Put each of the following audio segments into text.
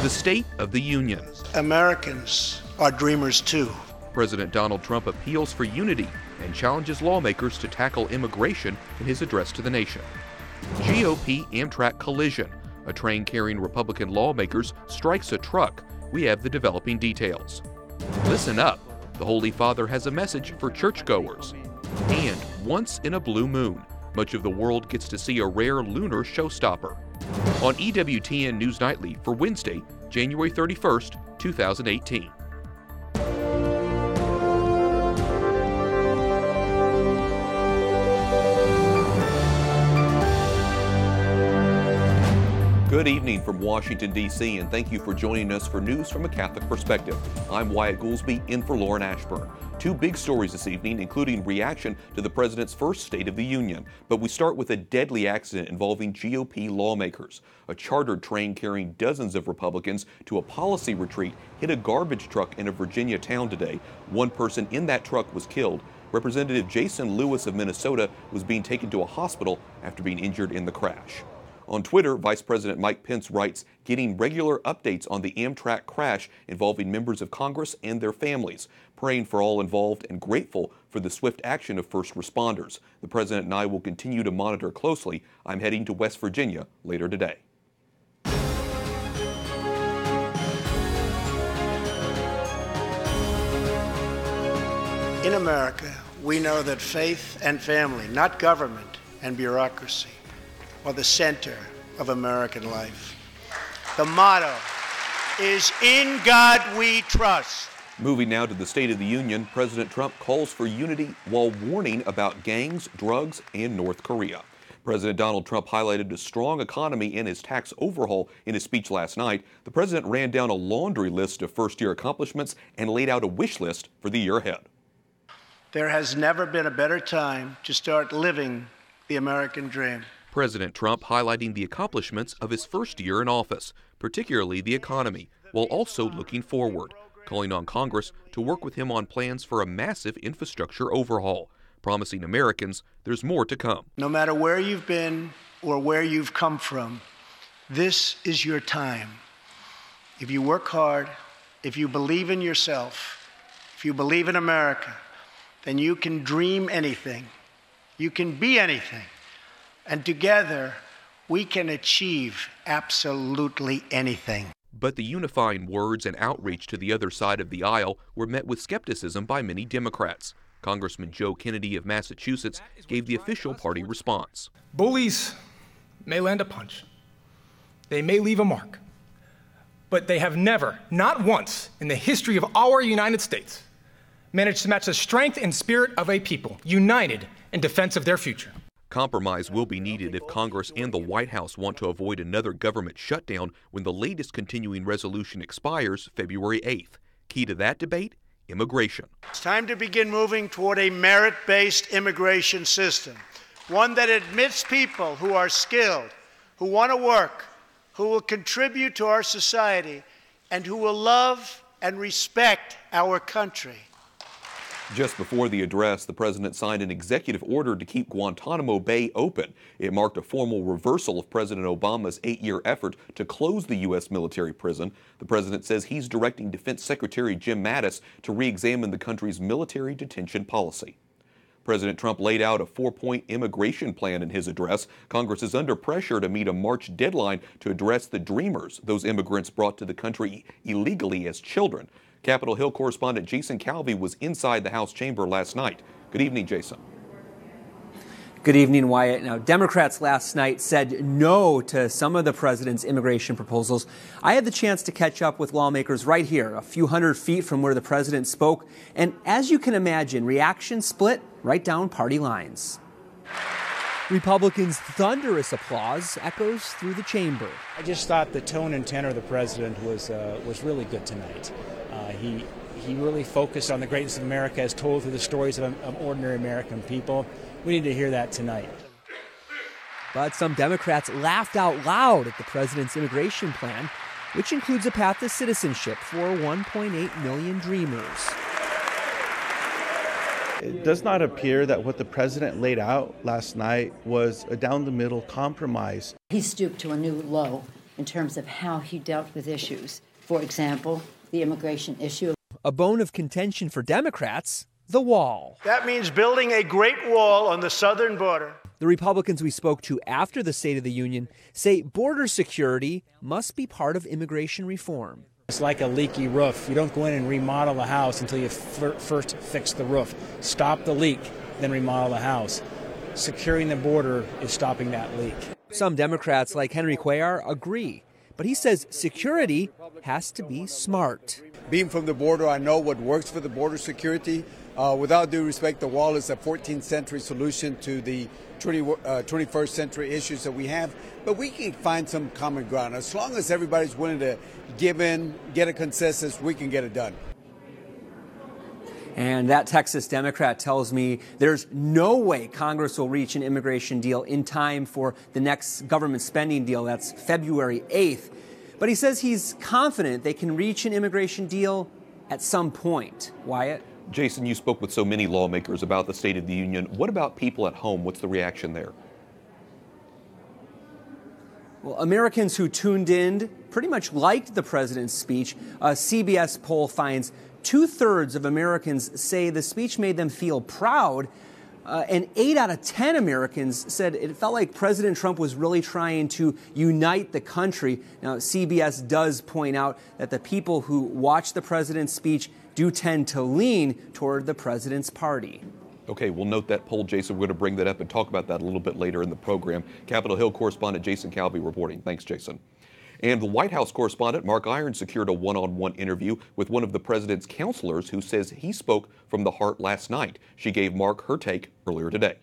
The State of the Union. Americans are dreamers too. President Donald Trump appeals for unity and challenges lawmakers to tackle immigration in his address to the nation. GOP Amtrak collision. A train carrying Republican lawmakers strikes a truck. We have the developing details. Listen up. The Holy Father has a message for churchgoers. And once in a blue moon, much of the world gets to see a rare lunar showstopper. On EWTN News Nightly for Wednesday, January 31st, 2018. Good evening from Washington, D.C., and thank you for joining us for News from a Catholic Perspective. I'm Wyatt Goolsby, in for Lauren Ashburn. Two big stories this evening, including reaction to the President's first State of the Union. But we start with a deadly accident involving GOP lawmakers. A chartered train carrying dozens of Republicans to a policy retreat hit a garbage truck in a Virginia town today. One person in that truck was killed. Representative Jason Lewis of Minnesota was being taken to a hospital after being injured in the crash. On Twitter, Vice President Mike Pence writes, getting regular updates on the Amtrak crash involving members of Congress and their families, praying for all involved and grateful for the swift action of first responders. The President and I will continue to monitor closely. I'm heading to West Virginia later today. In America, we know that faith and family, not government and bureaucracy, are the center of American life. The motto is, "In God we trust." Moving now to the State of the Union, President Trump calls for unity while warning about gangs, drugs, and North Korea. President Donald Trump highlighted a strong economy in his tax overhaul in his speech last night. The president ran down a laundry list of first-year accomplishments and laid out a wish list for the year ahead. There has never been a better time to start living the American dream. President Trump highlighting the accomplishments of his first year in office, particularly the economy, while also looking forward, calling on Congress to work with him on plans for a massive infrastructure overhaul, promising Americans there's more to come. No matter where you've been or where you've come from, this is your time. If you work hard, if you believe in yourself, if you believe in America, then you can dream anything. You can be anything. And together, we can achieve absolutely anything. But the unifying words and outreach to the other side of the aisle were met with skepticism by many Democrats. Congressman Joe Kennedy of Massachusetts gave the official party response. Bullies may land a punch. They may leave a mark. But they have never, not once, in the history of our United States, managed to match the strength and spirit of a people united in defense of their future. Compromise will be needed if Congress and the White House want to avoid another government shutdown when the latest continuing resolution expires February 8th. Key to that debate? Immigration. It's time to begin moving toward a merit-based immigration system, one that admits people who are skilled, who want to work, who will contribute to our society, and who will love and respect our country. Just before the address, the president signed an executive order to keep Guantanamo Bay open. It marked a formal reversal of President Obama's 8-year effort to close the U.S. military prison. The president says he's directing Defense Secretary Jim Mattis to re-examine the country's military detention policy. President Trump laid out a 4-point immigration plan in his address. Congress is under pressure to meet a March deadline to address the dreamers those immigrants brought to the country illegally as children. Capitol Hill correspondent Jason Calvi was inside the House chamber last night. Good evening, Jason. Good evening, Wyatt. Now, Democrats last night said no to some of the president's immigration proposals. I had the chance to catch up with lawmakers right here, a few hundred feet from where the president spoke. And as you can imagine, reaction split right down party lines. Republicans' thunderous applause echoes through the chamber. I just thought the tone and tenor of the president was really good tonight. He really focused on the greatness of America as told through the stories of ordinary American people. We need to hear that tonight. But some Democrats laughed out loud at the president's immigration plan, which includes a path to citizenship for 1.8 million dreamers. It does not appear that what the president laid out last night was a down-the-middle compromise. He stooped to a new low in terms of how he dealt with issues. For example, the immigration issue. A bone of contention for Democrats, the wall. That means building a great wall on the southern border. The Republicans we spoke to after the State of the Union say border security must be part of immigration reform. It's like a leaky roof. You don't go in and remodel a house until you first fix the roof. Stop the leak, then remodel the house. Securing the border is stopping that leak. Some Democrats, like Henry Cuellar, agree. But he says security has to be smart. Being from the border, I know what works for the border security. Without due respect, the wall is a 14th century solution to the 21st century issues that we have. But we can find some common ground. As long as everybody's willing to give in, get a consensus, we can get it done. And that Texas Democrat tells me there's no way Congress will reach an immigration deal in time for the next government spending deal. That's February 8th. But he says he's confident they can reach an immigration deal at some point. Wyatt? Jason, you spoke with so many lawmakers about the State of the Union. What about people at home? What's the reaction there? Well, Americans who tuned in pretty much liked the president's speech. A CBS poll finds 2/3 of Americans say the speech made them feel proud. And 8 out of 10 Americans said it felt like President Trump was really trying to unite the country. Now, CBS does point out that the people who watch the president's speech do tend to lean toward the president's party. Okay, we'll note that poll, Jason. We're going to bring that up and talk about that a little bit later in the program. Capitol Hill correspondent Jason Calvi reporting. Thanks, Jason. And the White House correspondent Mark Irons secured a one-on-one interview with one of the president's counselors who says he spoke from the heart last night. She gave Mark her take earlier today.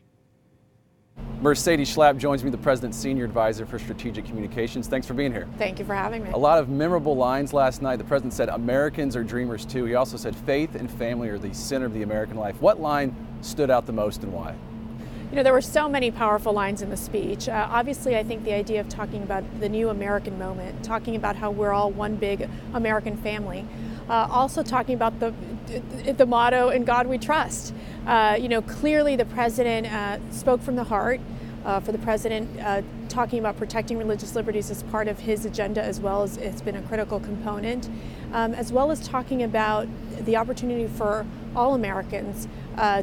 Mercedes Schlapp joins me, the president's senior advisor for strategic communications. Thanks for being here. Thank you for having me. A lot of memorable lines last night. The president said Americans are dreamers too. He also said faith and family are the center of the American life. What line stood out the most and why? You know, there were so many powerful lines in the speech. Obviously, I think the idea of talking about the new American moment, talking about how we're all one big American family, also talking about the motto, "In God We Trust." You know, clearly the president spoke from the heart. For the president, talking about protecting religious liberties is part of his agenda, as well as it's been a critical component, as well as talking about the opportunity for all Americans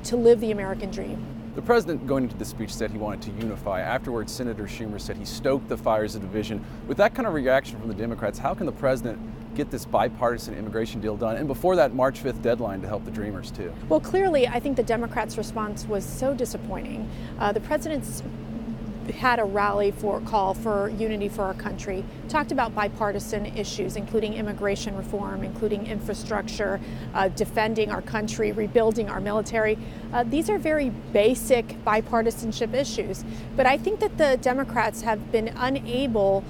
to live the American dream. The president, going into the speech, said he wanted to unify. Afterwards, Senator Schumer said he stoked the fires of division. With that kind of reaction from the Democrats, how can the president get this bipartisan immigration deal done, and before that March 5th deadline to help the dreamers too? Well, clearly, I think the Democrats' response was so disappointing. The president's had a rally call for unity for our country, talked about bipartisan issues, including immigration reform, including infrastructure, defending our country, rebuilding our military. These are very basic bipartisanship issues. But I think that the Democrats have been unable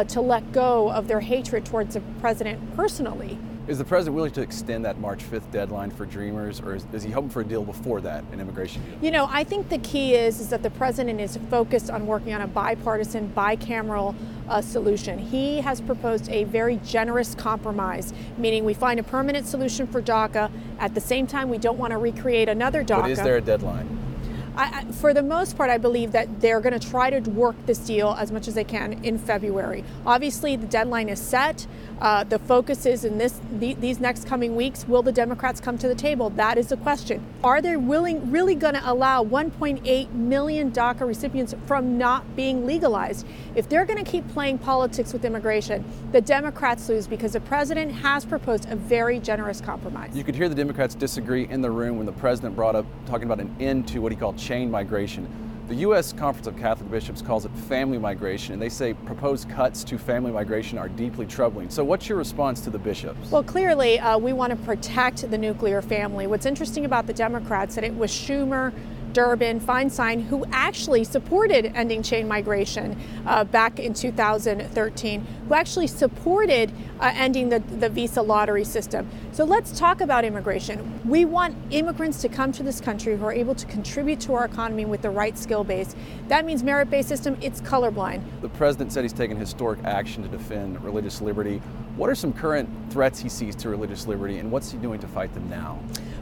to let go of their hatred towards the president personally. Is the president willing to extend that March 5th deadline for dreamers, or is he hoping for a deal before that, an immigration deal? You know, I think the key is that the president is focused on working on a bipartisan, bicameral solution. He has proposed a very generous compromise, meaning we find a permanent solution for DACA. At the same time, we don't want to recreate another DACA. But is there a deadline? For the most part, I believe that they're going to try to work this deal as much as they can in February. Obviously, the deadline is set. The focus is in these next coming weeks. Will the Democrats come to the table? That is the question. Are they really going to allow 1.8 million DACA recipients from not being legalized? If they're going to keep playing politics with immigration, the Democrats lose because the president has proposed a very generous compromise. You could hear the Democrats disagree in the room when the president brought up talking about an end to what he called chain migration. The U.S. Conference of Catholic Bishops calls it family migration, and they say proposed cuts to family migration are deeply troubling. So what's your response to the bishops? Well, clearly, we want to protect the nuclear family. What's interesting about the Democrats that it was Schumer, Durbin, Feinstein, who actually supported ending chain migration back in 2013, who actually supported ending the visa lottery system. So let's talk about immigration. We want immigrants to come to this country who are able to contribute to our economy with the right skill base. That means merit-based system, it's colorblind. The president said he's taken historic action to defend religious liberty. What are some current threats he sees to religious liberty, and what's he doing to fight them now?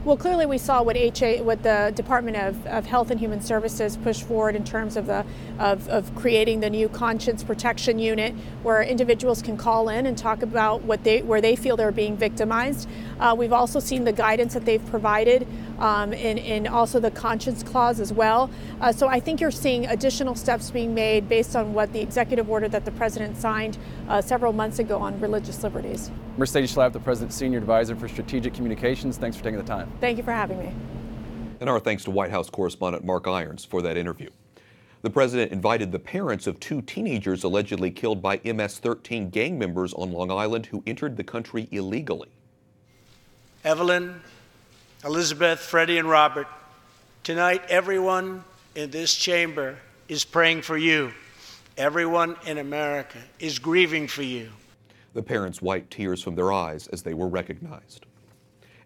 Well, clearly we saw what the Department of Health and Human Services pushed forward in terms of creating the new Conscience Protection Unit, where individuals can call in and talk about where they feel they're being victimized. We've also seen the guidance that they've provided in also the conscience clause as well. So I think you're seeing additional steps being made based on what the executive order that the president signed several months ago on religious liberties. Mercedes Schlapp, the president's senior advisor for strategic communications. Thanks for taking the time. Thank you for having me. And our thanks to White House correspondent Mark Irons for that interview. The president invited the parents of 2 teenagers allegedly killed by MS-13 gang members on Long Island who entered the country illegally. Evelyn, Elizabeth, Freddie, and Robert, tonight everyone in this chamber is praying for you. Everyone in America is grieving for you. The parents wiped tears from their eyes as they were recognized.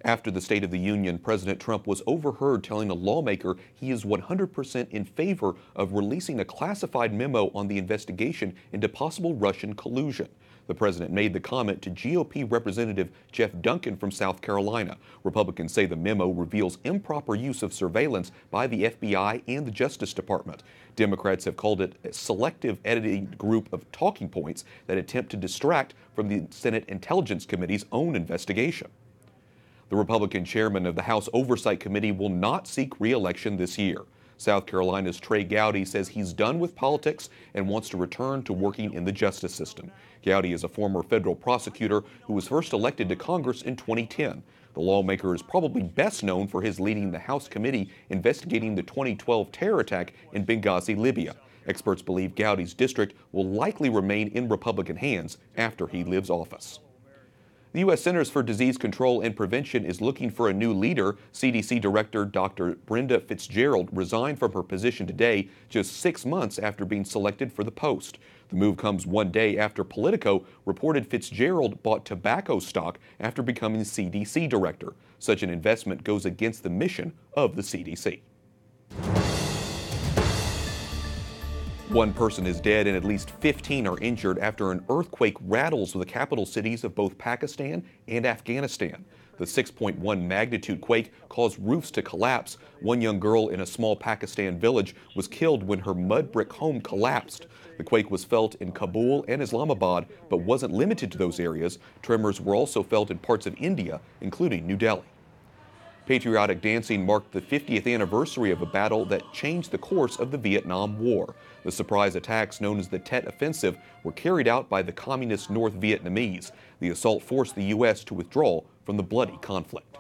After the State of the Union, President Trump was overheard telling a lawmaker he is 100% in favor of releasing a classified memo on the investigation into possible Russian collusion. The president made the comment to GOP Representative Jeff Duncan from South Carolina. Republicans say the memo reveals improper use of surveillance by the FBI and the Justice Department. Democrats have called it a selective editing group of talking points that attempt to distract from the Senate Intelligence Committee's own investigation. The Republican chairman of the House Oversight Committee will not seek re-election this year. South Carolina's Trey Gowdy says he's done with politics and wants to return to working in the justice system. Gowdy is a former federal prosecutor who was first elected to Congress in 2010. The lawmaker is probably best known for his leading the House committee investigating the 2012 terror attack in Benghazi, Libya. Experts believe Gowdy's district will likely remain in Republican hands after he leaves office. The U.S. Centers for Disease Control and Prevention is looking for a new leader. CDC Director Dr. Brenda Fitzgerald resigned from her position today, just 6 months after being selected for the post. The move comes one day after Politico reported Fitzgerald bought tobacco stock after becoming CDC director. Such an investment goes against the mission of the CDC. One person is dead and at least 15 are injured after an earthquake rattles the capital cities of both Pakistan and Afghanistan. The 6.1 magnitude quake caused roofs to collapse. One young girl in a small Pakistan village was killed when her mud brick home collapsed. The quake was felt in Kabul and Islamabad, but wasn't limited to those areas. Tremors were also felt in parts of India, including New Delhi. Patriotic dancing marked the 50th anniversary of a battle that changed the course of the Vietnam War. The surprise attacks known as the Tet Offensive were carried out by the communist North Vietnamese. The assault forced the U.S. to withdraw from the bloody conflict.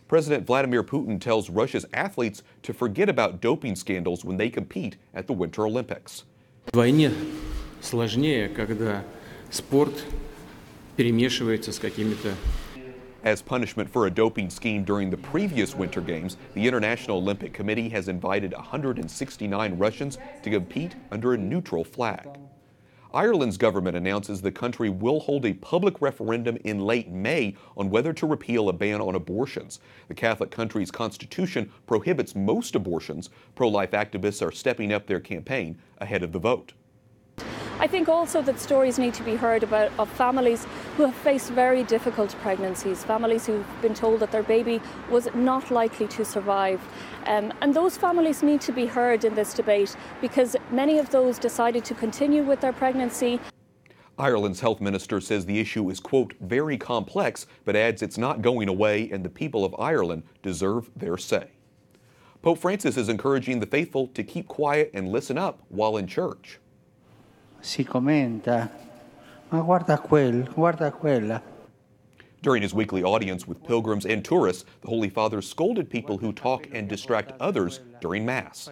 President Vladimir Putin tells Russia's athletes to forget about doping scandals when they compete at the Winter Olympics. Вдвойне сложнее, когда спорт перемешивается с какими-то. As punishment for a doping scheme during the previous Winter Games, the International Olympic Committee has invited 169 Russians to compete under a neutral flag. Ireland's government announces the country will hold a public referendum in late May on whether to repeal a ban on abortions. The Catholic country's constitution prohibits most abortions. Pro-life activists are stepping up their campaign ahead of the vote. I think also that stories need to be heard of families who have faced very difficult pregnancies, families who've been told that their baby was not likely to survive. And those families need to be heard in this debate because many of those decided to continue with their pregnancy. Ireland's health minister says the issue is, quote, very complex, but adds it's not going away and the people of Ireland deserve their say. Pope Francis is encouraging the faithful to keep quiet and listen up while in church. Si commenta, ma guarda quella. During his weekly audience with pilgrims and tourists, the Holy Father scolded people who talk and distract others during Mass.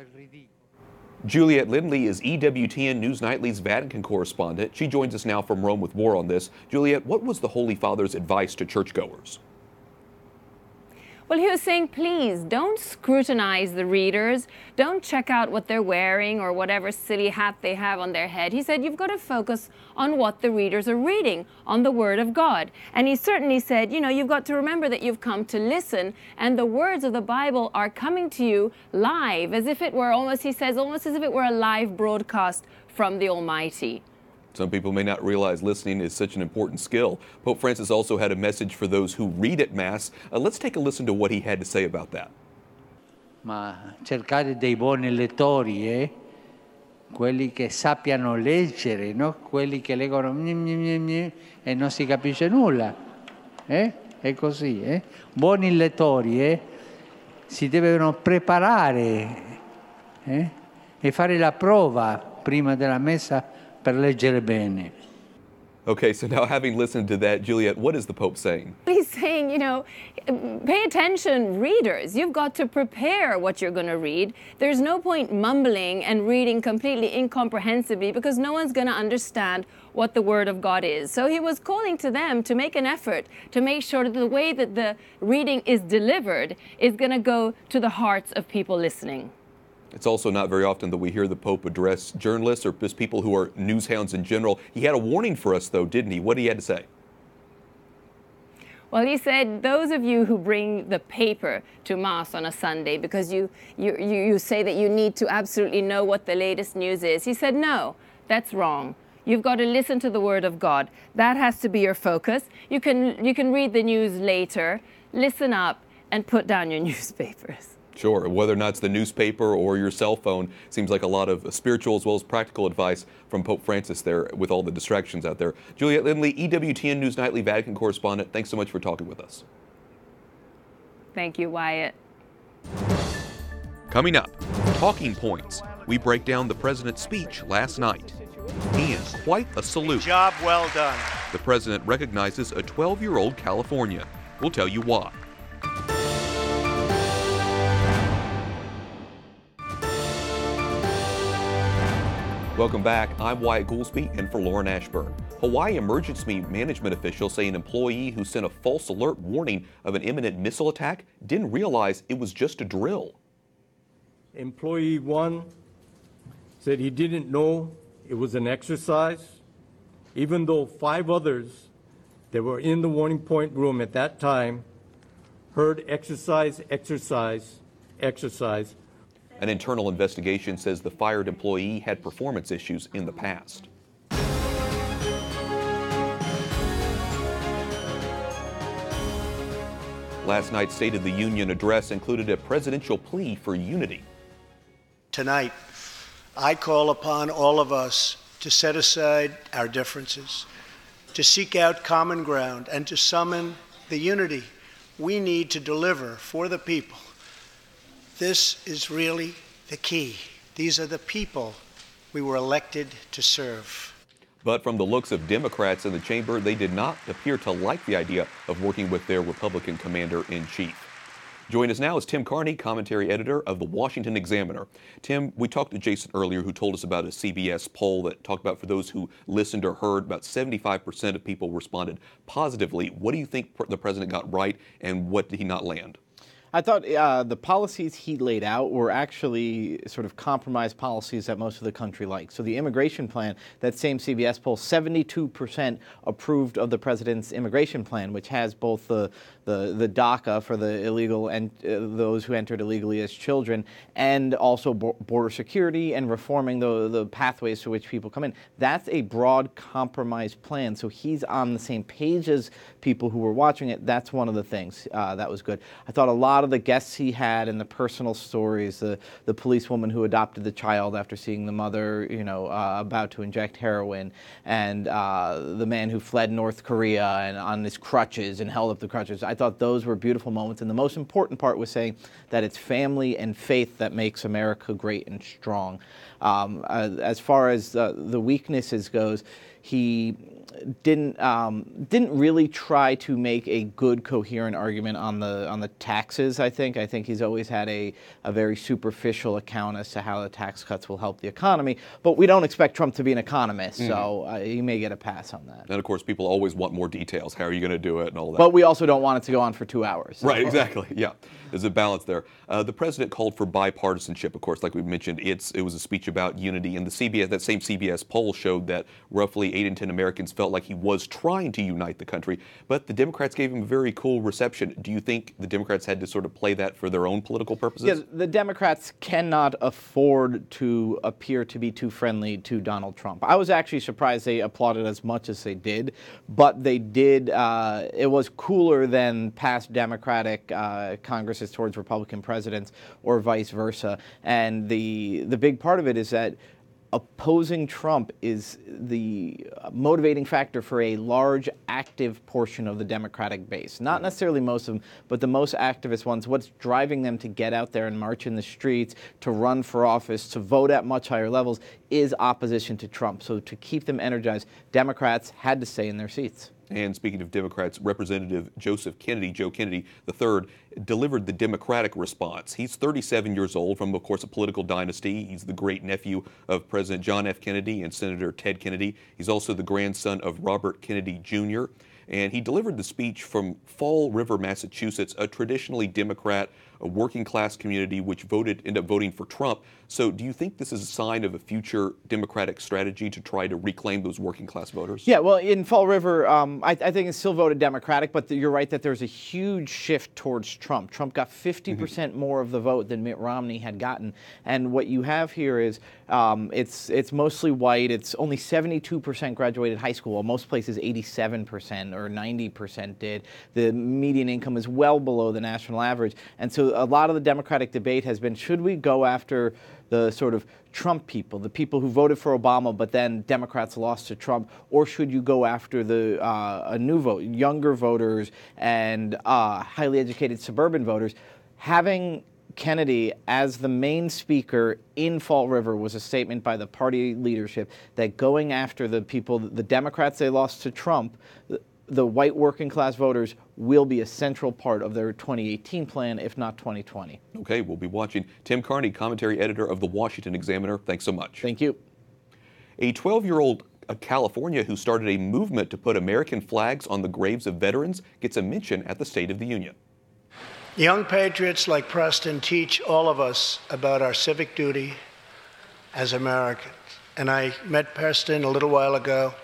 Juliette Lindley is EWTN News Nightly's Vatican correspondent. She joins us now from Rome with more on this. Juliette, what was the Holy Father's advice to churchgoers? Well, he was saying, please don't scrutinize the readers. Don't check out what they're wearing or whatever silly hat they have on their head. He said, you've got to focus on what the readers are reading, on the Word of God. And he certainly said, you know, you've got to remember that you've come to listen and the words of the Bible are coming to you live, as if it were almost, he says, almost as if it were a live broadcast from the Almighty. Some people may not realize listening is such an important skill. Pope Francis also had a message for those who read at Mass. Let's take a listen to what he had to say about that. Ma cercare dei buoni lettori, quelli che sappiano leggere, no? Quelli che leggono e non si capisce nulla. È così. Buoni lettori si devono preparare e fare la prova prima della messa per leggere bene. Okay, so now having listened to that, Juliet, what is the Pope saying? He's saying, you know, pay attention, readers. You've got to prepare what you're going to read. There's no point mumbling and reading completely incomprehensibly because no one's going to understand what the Word of God is. So he was calling to them to make an effort to make sure that the way that the reading is delivered is going to go to the hearts of people listening. It's also not very often that we hear the Pope address journalists or just people who are news hounds in general. He had a warning for us, though, didn't he? What did he have to say? Well, he said, those of you who bring the paper to Mass on a Sunday because you say that you need to absolutely know what the latest news is. He said, no, that's wrong. You've got to listen to the Word of God. That has to be your focus. You can read the news later, listen up, and put down your newspapers. Sure. Whether or not it's the newspaper or your cell phone, seems like a lot of spiritual as well as practical advice from Pope Francis there with all the distractions out there. Juliet Lindley, EWTN News Nightly Vatican correspondent, thanks so much for talking with us. Thank you, Wyatt. Coming up, talking points. We break down the president's speech last night. And quite a salute. Job well done. The president recognizes a 12-year-old Californian. We'll tell you why. Welcome back. I'm Wyatt Goolsby in for Lauren Ashburn. Hawaii emergency management officials say an employee who sent a false alert warning of an imminent missile attack didn't realize it was just a drill. Employee 1 said he didn't know it was an exercise, even though 5 others that were in the warning point room at that time heard exercise, exercise, exercise. An internal investigation says the fired employee had performance issues in the past. Last night's State of the Union address included a presidential plea for unity. Tonight, I call upon all of us to set aside our differences, to seek out common ground, and to summon the unity we need to deliver for the people. This is really the key. These are the people we were elected to serve. But from the looks of Democrats in the chamber, they did not appear to like the idea of working with their Republican commander-in-chief. Join us now is Tim Carney, commentary editor of the Washington Examiner. Tim, we talked to Jason earlier, who told us about a CBS poll that talked about, for those who listened or heard, about 75% of people responded positively. What do you think the president got right, and what did he not land? I thought the policies he laid out were actually sort of compromise policies that most of the country likes. So the immigration plan, that same CBS poll, 72% approved of the president's immigration plan, which has both the DACA for the illegal and those who entered illegally as children, and also border security and reforming the pathways to which people come in. That's a broad compromise plan. So he's on the same page as people who were watching it. That's one of the things that was good. I thought a lot of the guests he had and the personal stories, the policewoman who adopted the child after seeing the mother, about to inject heroin, and the man who fled North Korea and on his crutches and held up the crutches. I thought those were beautiful moments. And the most important part was saying that it's family and faith that makes America great and strong. As far as the weaknesses goes, he didn't really try to make a good, coherent argument on the taxes. I think he's always had a very superficial account as to how the tax cuts will help the economy. But we don't expect Trump to be an economist, so he may get a pass on that. And of course, people always want more details. How are you going to do it and all that? But we also don't want it to go on for 2 hours. Right, exactly. Yeah, there's a balance there. The president called for bipartisanship. Of course, like we mentioned, it was a speech about unity, and that same CBS poll showed that roughly 8 in 10 Americans felt felt like he was trying to unite the country, but the Democrats gave him a very cool reception. Do you think the Democrats had to sort of play that for their own political purposes? Yeah, the Democrats cannot afford to appear to be too friendly to Donald Trump. I was actually surprised they applauded as much as they did, but they did. It was cooler than past Democratic Congresses towards Republican presidents or vice versa. And the big part of it is that opposing Trump is the motivating factor for a large, active portion of the Democratic base. Not necessarily most of them, but the most activist ones. What's driving them to get out there and march in the streets, to run for office, to vote at much higher levels, is opposition to Trump. So to keep them energized, Democrats had to stay in their seats. And speaking of Democrats, Representative Joe Kennedy III, delivered the Democratic response. He's 37 years old, from, of course, a political dynasty. He's the great-nephew of President John F. Kennedy and Senator Ted Kennedy. He's also the grandson of Robert Kennedy Jr., and he delivered the speech from Fall River, Massachusetts, a traditionally Democrat, a working-class community which ended up voting for Trump. So do you think this is a sign of a future Democratic strategy to try to reclaim those working-class voters? Yeah, well, in Fall River, I think it's still voted Democratic, but you're right that there's a huge shift towards Trump. Trump got 50% more of the vote than Mitt Romney had gotten. And what you have here is it's mostly white. It's only 72% graduated high school, while most places 87% or 90% did. The median income is well below the national average. And so a lot of the Democratic debate has been, should we go after the sort of Trump people, the people who voted for Obama but then Democrats lost to Trump, or should you go after the younger voters and highly educated suburban voters? Having Kennedy as the main speaker in Fall River was a statement by the party leadership that going after the people, the Democrats they lost to Trump, the white working class voters will be a central part of their 2018 plan, if not 2020. Okay, we'll be watching. Tim Carney, commentary editor of the Washington Examiner. Thanks so much. Thank you. A 12-year-old California who started a movement to put American flags on the graves of veterans gets a mention at the State of the Union. Young patriots like Preston teach all of us about our civic duty as Americans. And I met Preston a little while ago,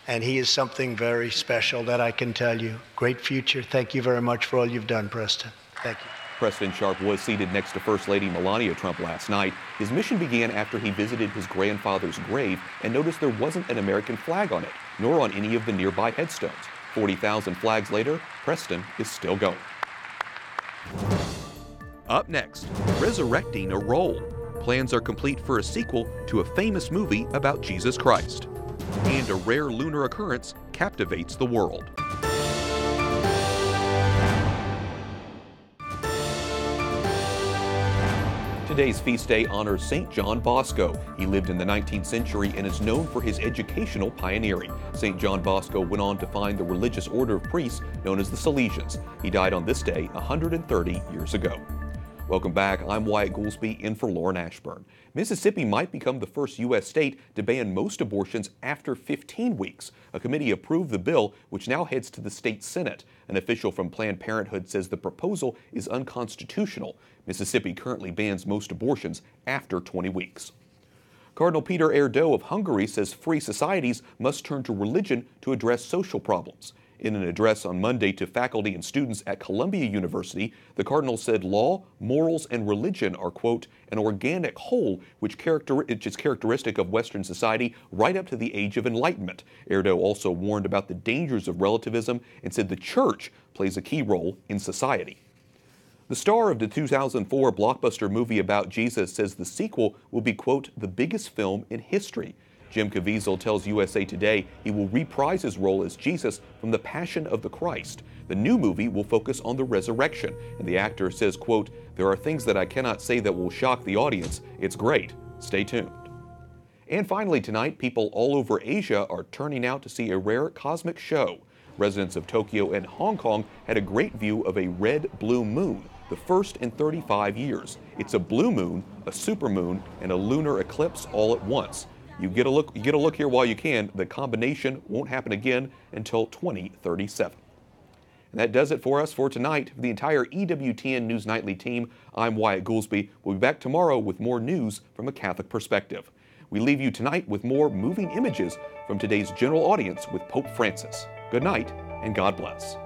and he is something very special, that I can tell you. Great future. Thank you very much for all you've done, Preston. Thank you. Preston Sharp was seated next to First Lady Melania Trump last night. His mission began after he visited his grandfather's grave and noticed there wasn't an American flag on it, nor on any of the nearby headstones. 40,000 flags later, Preston is still going. Up next, resurrecting a role. Plans are complete for a sequel to a famous movie about Jesus Christ. And a rare lunar occurrence captivates the world. Today's feast day honors St. John Bosco. He lived in the 19th century and is known for his educational pioneering. St. John Bosco went on to found the religious order of priests known as the Salesians. He died on this day 130 years ago. Welcome back. I'm Wyatt Goolsby in for Lauren Ashburn. Mississippi might become the first U.S. state to ban most abortions after 15 weeks. A committee approved the bill, which now heads to the state Senate. An official from Planned Parenthood says the proposal is unconstitutional. Mississippi currently bans most abortions after 20 weeks. Cardinal Peter Erdo of Hungary says free societies must turn to religion to address social problems. In an address on Monday to faculty and students at Columbia University, the cardinal said law, morals, and religion are, quote, an organic whole which is characteristic of Western society right up to the age of enlightenment. Erdo also warned about the dangers of relativism and said the church plays a key role in society. The star of the 2004 blockbuster movie about Jesus says the sequel will be, quote, the biggest film in history. Jim Caviezel tells USA Today he will reprise his role as Jesus from The Passion of the Christ. The new movie will focus on the resurrection, and the actor says, quote, there are things that I cannot say that will shock the audience. It's great. Stay tuned. And finally tonight, people all over Asia are turning out to see a rare cosmic show. Residents of Tokyo and Hong Kong had a great view of a red blue moon, the first in 35 years. It's a blue moon, a supermoon, and a lunar eclipse all at once. You get a look here while you can. The combination won't happen again until 2037. And that does it for us for tonight. For the entire EWTN News Nightly team, I'm Wyatt Goolsby. We'll be back tomorrow with more news from a Catholic perspective. We leave you tonight with more moving images from today's general audience with Pope Francis. Good night and God bless.